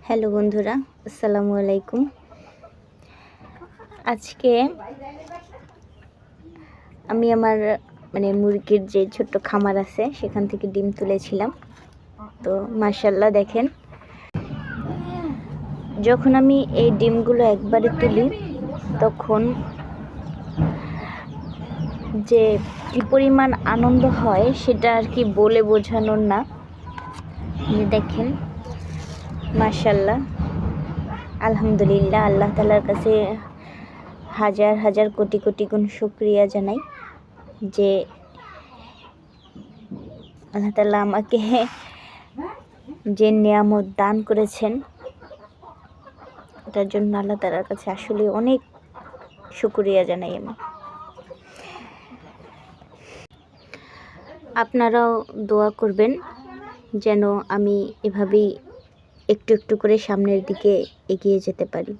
Hello বন্ধুরা, আসসালামু আলাইকুম। আজকে আমি আমার মুরগির যে ছোট্ট খামার আছে সেখান থেকে ডিম তুলেছিলাম। তো মাশাআল্লাহ দেখেন, যখন আমি এই ডিমগুলো একবারে তুলি তখন যে কি পরিমাণ আনন্দ হয় সেটা আর কি বলে বোঝানোর না। দেখেন মাশাআল্লাহ, আলহামদুলিল্লাহ, আল্লাহ তাআলার কাছে হাজার হাজার কোটি কোটি গুণ শুকরিয়া জানাই যে আল্লাহ তাআলা আমাকে যে নিয়ামত দান করেছেন, এটার জন্য আল্লাহ তাআলার কাছে আসলে অনেক শুকরিয়া জানাই আমি। আপনারাও দোয়া করবেন যেন আমি এভাবেই একটু একটু করে সামনের দিকে এগিয়ে যেতে পারি।